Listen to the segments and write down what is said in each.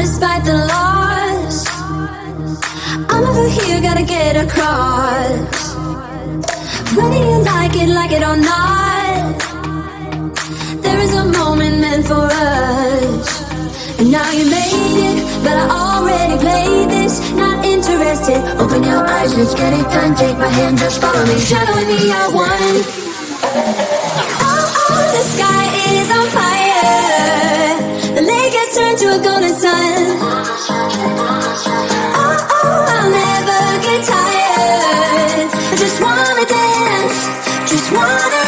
despite the loss. I'm over here, gotta get across. Whether you like it or not, there is a moment meant for us. And now you made it, but I already played this. Not interested, open your eyes, let's get it done. Take my hand, just follow me, shadowing me, I won. Oh, the sky is on fire. The lake has turned to a golden sun. Oh, I'll never get tired. I just wanna dance, just wanna dance.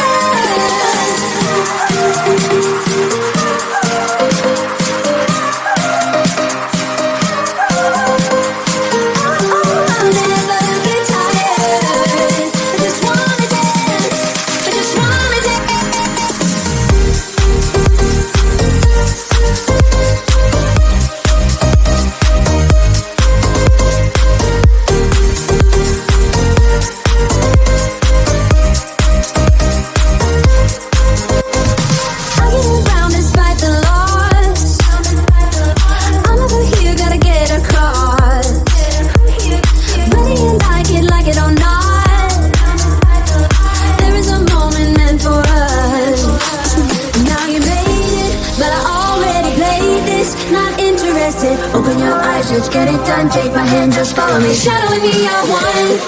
Open your eyes, let's get it done. Take my hand, just follow me, shadowing me, I won.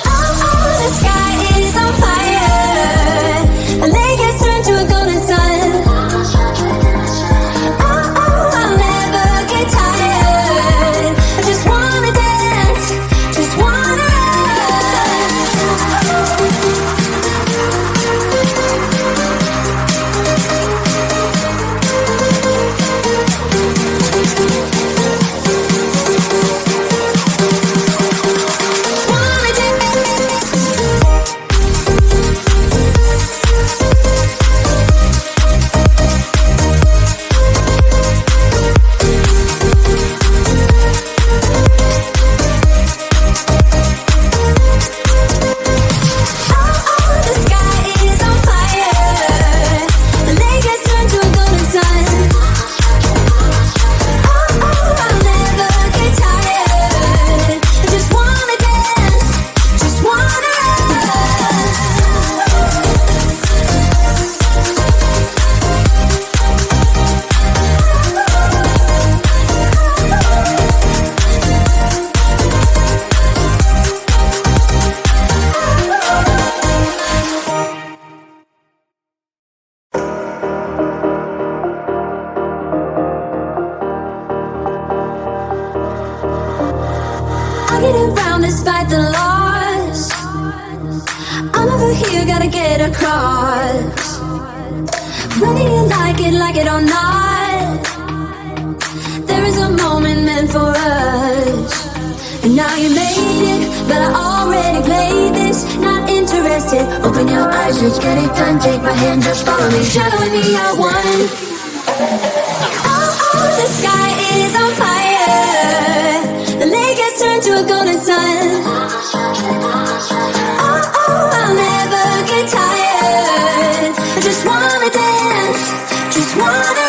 Oh, the sky is on fire. The lake has turned to a golden sun. Oh, I'll never get tired. I just wanna dance, just wanna despite the loss. I'm over here, gotta get across. Whether you like it or not, there is a moment meant for us. And now you made it, but I already played this. Not interested, open your eyes, let's get it done. Take my hand, just follow me, shadowing me, I won. Oh, the sky is on fire. The lake has turned to a golden sun. Oh, I'll never get tired. I just wanna dance, just wanna dance.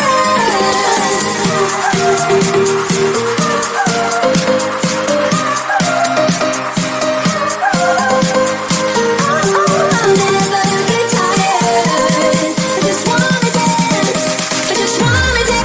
I'll never get tired. I just wanna dance, I just wanna dance.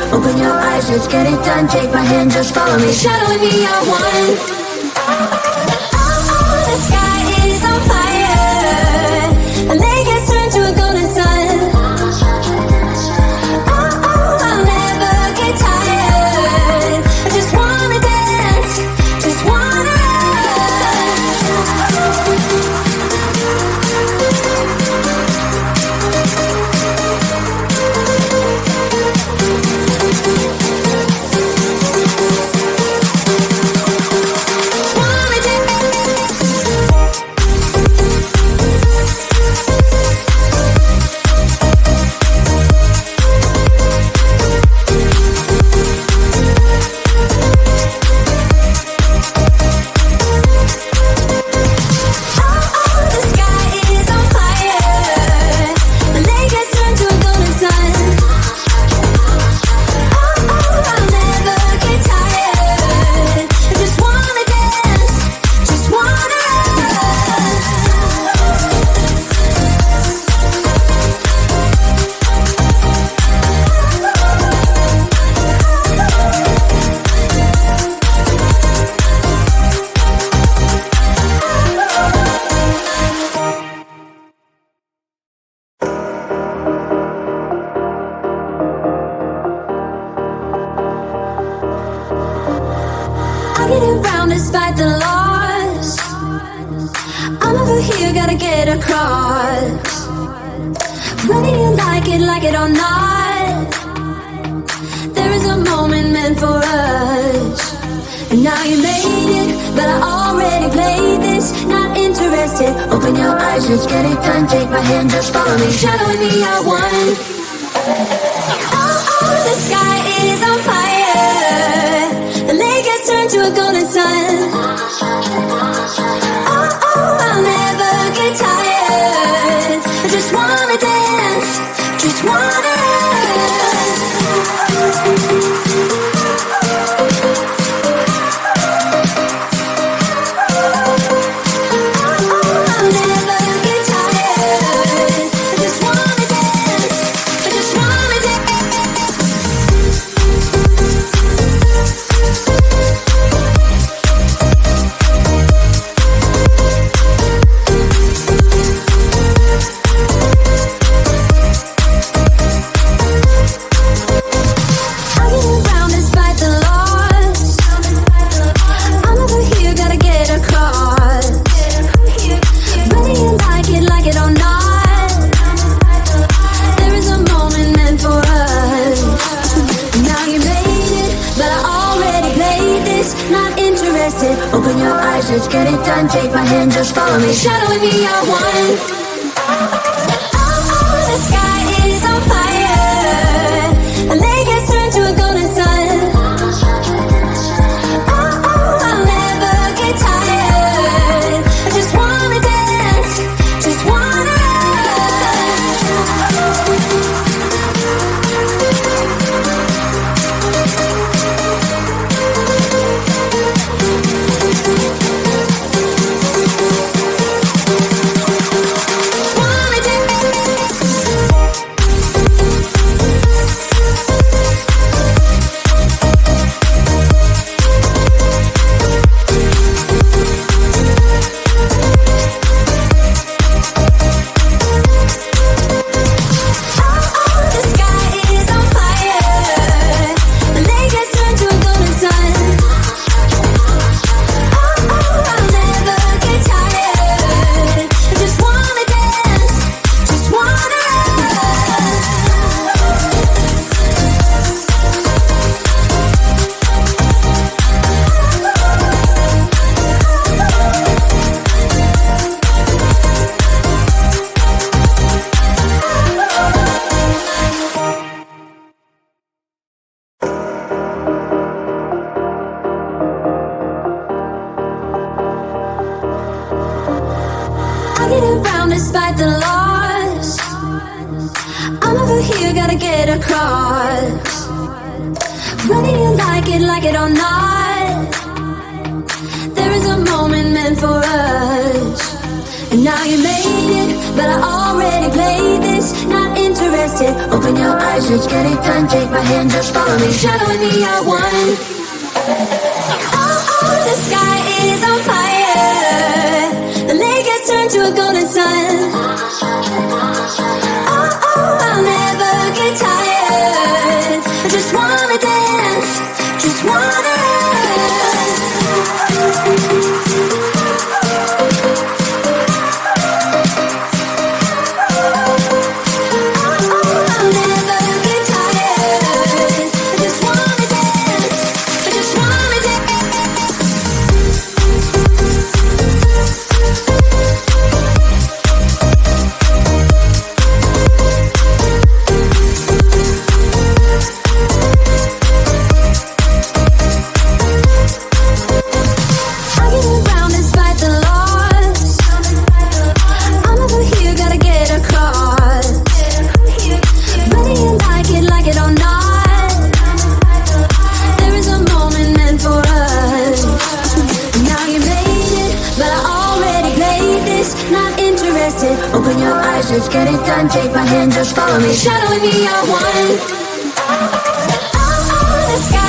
Open your eyes, let's get it done. Take my hand, just follow me, shadowing me, I won. Oh, the sky is on fire. The lake has turned to a golden sun. Oh, I'll never get tired. I just wanna dance, just wanna dance. get around despite the loss. I'm over here, gotta get across. Whether you like it or not, there is a moment meant for us. And now you made it, but I already played this. Not interested, open your eyes, let's get it done. Take my hand, just follow me, shadowing me, I won. Oh, the sky is on fire. The lake has turned to a golden sun. Oh, I'll never get tired. I just wanna dance, just wanna dance. Open your eyes, let's get it done. Take my hand, just follow me, shadowing me, I won. Oh, the sky is on fire. The lake has turned to a golden sun. Oh, I'll never get tired. I just wanna dance, just wanna despite the loss. I'm over here, gotta get across. Whether you like it or not, there is a moment meant for us. And now you made it, but I already played this. Not interested, open your eyes, let's get it done. Take my hand, just follow me, shadowing me, I won. Oh, the sky is on fire. The lake has turned to a golden sun. Oh, I'll never get tired. I just wanna dance, just wanna dance. I'll never get tired. I just wanna dance, I just wanna dance. Open your eyes, let's get it done. Take my hand, just follow me, shadowing me, I won. Oh, the sky